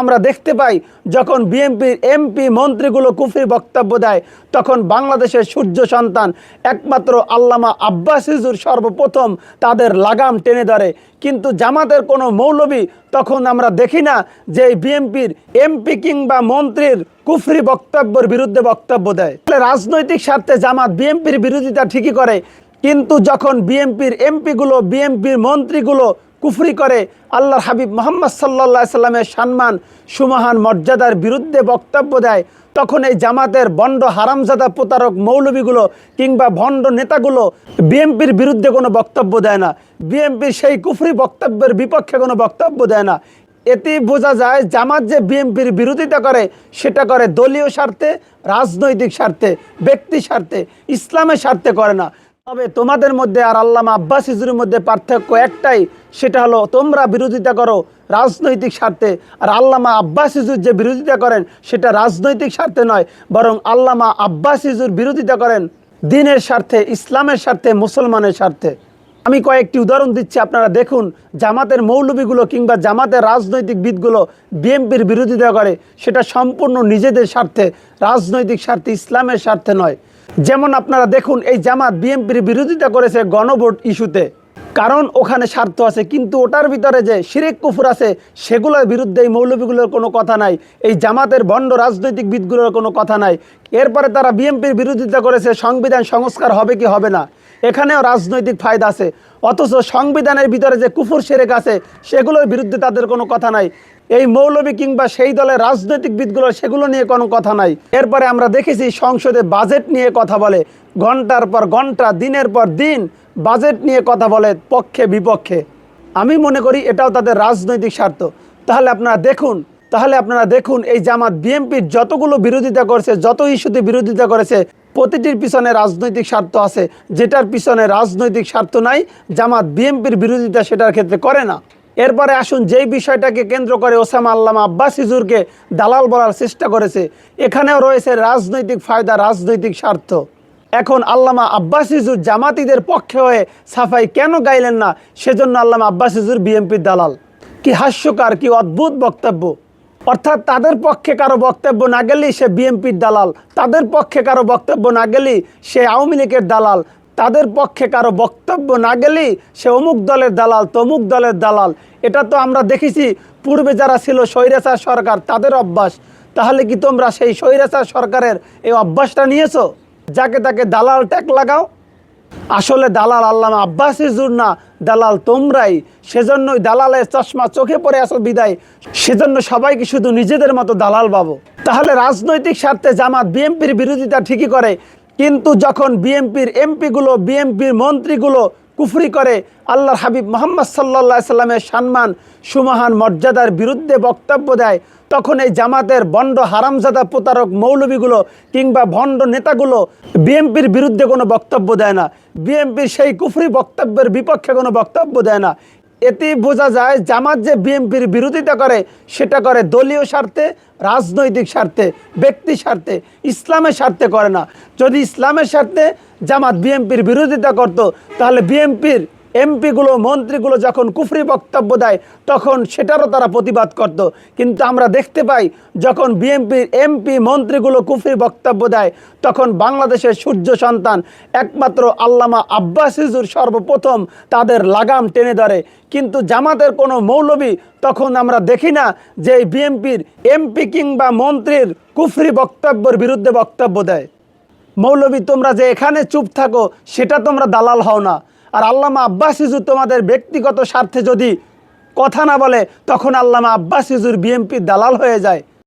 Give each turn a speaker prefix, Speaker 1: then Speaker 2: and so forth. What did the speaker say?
Speaker 1: আমরা দেখতে পাই যখন বিএনপির এমপি মন্ত্রীগুলো কুফরি বক্তব্য দেয় তখন বাংলাদেশের সূর্য সন্তান একমাত্র আল্লামা আব্বাস হুজুর সর্বপ্রথম তাদের লাগাম টেনে ধরে। কিন্তু জামাতের কোনো মৌলবী তখন আমরা দেখি না যে বিএনপির এমপি কিংবা মন্ত্রীর কুফরি বক্তব্যের বিরুদ্ধে বক্তব্য দেয়। রাজনৈতিক স্বার্থে জামাত বিএনপির বিরোধিতা ঠিকই করে, কিন্তু যখন বিএনপির এমপিগুলো বিএনপির মন্ত্রীগুলো কুফরি করে আল্লাহর হাবিব মুহাম্মদ সাল্লাল্লাহু আলাইহি সাল্লামের সম্মান সুমহান মর্যাদার বিরুদ্ধে বক্তব্য দেয়, তখন এই জামাতের ভণ্ড হারামজাদা প্রতারক মৌলবীগুলো কিংবা ভণ্ড নেতাগুলো বিএনপির বিরুদ্ধে কোনো বক্তব্য দেয় না, বিএনপির সেই কুফরি বক্তব্যের বিপক্ষে কোনো বক্তব্য দেয় না। এতেই বোঝা যায় জামাত যে বিএনপির বিরোধিতা করে সেটা করে দলীয় স্বার্থে, রাজনৈতিক স্বার্থে, ব্যক্তি স্বার্থে, ইসলামের স্বার্থে করে না। তবে তোমাদের মধ্যে আর আল্লামা আব্বাস হুজুরের মধ্যে পার্থক্য একটাই, সেটা হলো তোমরা বিরোধিতা করো রাজনৈতিক স্বার্থে, আর আল্লামা আব্বাস হুজুর যে বিরোধিতা করেন সেটা রাজনৈতিক স্বার্থে নয়, বরং আল্লামা আব্বাস হুজুর বিরোধিতা করেন দ্বীনের স্বার্থে, ইসলামের স্বার্থে, মুসলমানের স্বার্থে। আমি কয়েকটি উদাহরণ দিচ্ছি, আপনারা দেখুন। জামাতের মৌলবীগুলো কিংবা জামাতের রাজনৈতিক বিদগুলো বিএনপির বিরোধিতা করে সেটা সম্পূর্ণ নিজেদের স্বার্থে, রাজনৈতিক স্বার্থে, ইসলামের স্বার্থে নয়। যেমন আপনারা দেখুন, এই জামাত বিএনপির বিরোধিতা করেছে গণভোট ইস্যুতে, কারণ ওখানে স্বার্থ আছে, কিন্তু ওটার ভিতরে যে শিরক কুফর আছে সেগুলোর বিরুদ্ধে এই মৌলবীগুলোর কোনো কথা নাই, এই জামাতের ভণ্ড রাজনৈতিক বিদগুলোর কোনো কথা নাই। এরপরে তারা বিএনপির বিরোধিতা করেছে সংবিধান সংস্কার হবে কি হবে না, এখানেও রাজনৈতিক ফায়দা আছে, অথচ সংবিধানের ভিতরে যে কুফর শিরক আছে সেগুলোর বিরুদ্ধে তাদের কোনো কথা নাই। এই মৌলবী কিংবা সেই দলের রাজনৈতিক বিদগুলো সেগুলো নিয়ে কোনো কথা নাই। এরপরে আমরা দেখেছি সংসদে বাজেট নিয়ে কথা বলে, ঘন্টার পর ঘন্টা, দিনের পর দিন বাজেট নিয়ে কথা বলে পক্ষে বিপক্ষে। আমি মনে করি এটাও তাদের রাজনৈতিক স্বার্থ। তাহলে আপনারা দেখুন এই জামাত বিএনপির যতগুলো বিরোধিতা করেছে, যত ইস্যুতে বিরোধিতা করেছে, প্রতিটির পিছনে রাজনৈতিক স্বার্থ আছে। যেটার পিছনে রাজনৈতিক স্বার্থ নাই, জামাত বিএনপির বিরোধিতা সেটার ক্ষেত্রে করে না। এরপরে আসুন, যেই বিষয়টাকে কেন্দ্র করে ওসামা আল্লামা আব্বাস হুজুরকে দালাল বলার চেষ্টা করেছে, এখানেও রয়েছে রাজনৈতিক ফায়দা, রাজনৈতিক স্বার্থ। এখন আল্লামা আব্বাস হুজুর জামাতিদের পক্ষে হয়ে সাফাই কেন গাইলেন না, সেজন্য আল্লামা আব্বাস হুজুর বিএনপির দালাল। কি হাস্যকর, কি অদ্ভুত বক্তব্য। অর্থাৎ তাদের পক্ষে কারো বক্তব্য না গেলেই সে বিএনপির দালাল, তাদের পক্ষে কারো বক্তব্য না গেলেই সে আওয়ামী লীগের দালাল, তাদের পক্ষে কারো বক্তব্য না গেলেই সে অমুক দলের দালাল, তমুক দলের দালাল। এটা তো আমরা দেখেছি পূর্বে যারা ছিল স্বৈরাচার সরকার তাদের অভ্যাস। তাহলে কি তোমরা সেই স্বৈরাচার সরকারের এই অভ্যাসটা নিয়েছো, যাকে তাকে দালাল ট্যাগ লাগাও? আসলে দালাল আল্লামা আব্বাস হুজুর না, দালাল তোমরাই। সেজন্যই দালালের চশমা চোখে পড়ে আসো বিদায়, সেজন্য সবাইকে শুধু নিজেদের মতো দালাল ভাবো। তাহলে রাজনৈতিক স্বার্থে জামাত বিএনপির বিরোধিতা ঠিকই করে, কিন্তু যখন বিএনপির এমপিগুলো বিএনপির মন্ত্রীগুলো কুফরি করে আল্লাহর হাবিব মুহাম্মদ সাল্লাল্লাহু আলাইহি সাল্লামের সম্মান সুমহান মর্যাদার বিরুদ্ধে বক্তব্য দেয়, তখন এই জামাতের ভণ্ড হারামজাদা প্রতারক মৌলবীগুলো কিংবা ভণ্ড নেতাগুলো বিএনপির বিরুদ্ধে কোনো বক্তব্য দেয় না, বিএনপির সেই কুফরি বক্তব্যের বিপক্ষে কোনো বক্তব্য দেয় না। এতেই বোঝা যায় জামাত যে বিএনপির বিরোধিতা করে সেটা করে দলীয় স্বার্থে, রাজনৈতিক স্বার্থে, ব্যক্তি স্বার্থে, ইসলামের স্বার্থে করে না। যদি ইসলামের স্বার্থে জামাত বিএনপির বিরোধিতা করত, তাহলে বিএনপির এমপিগুলো মন্ত্রীগুলো যখন কুফরি বক্তব্য দেয় তখন সেটারও তারা প্রতিবাদ করত। কিন্তু আমরা দেখতে পাই যখন বিএনপির এমপি মন্ত্রীগুলো কুফরি বক্তব্য দেয় তখন বাংলাদেশের সূর্য সন্তান একমাত্র আল্লামা আব্বাস হুজুর সর্বপ্রথম তাদের লাগাম টেনে ধরে। কিন্তু জামাতের কোনো মৌলবী তখন আমরা দেখি না যে বিএনপির এমপি কিংবা মন্ত্রীর কুফরি বক্তব্যের বিরুদ্ধে বক্তব্য দেয়। মৌলবী তোমরা যে এখানে চুপ থাকো সেটা তোমরা দালাল হও না। আর আল্লামা আব্বাস হুজুর তোমাদের ব্যক্তিগত স্বার্থে যদি কথা না বলে তখন আল্লামা আব্বাস হুজুর বিএনপির দালাল হয়ে যায়।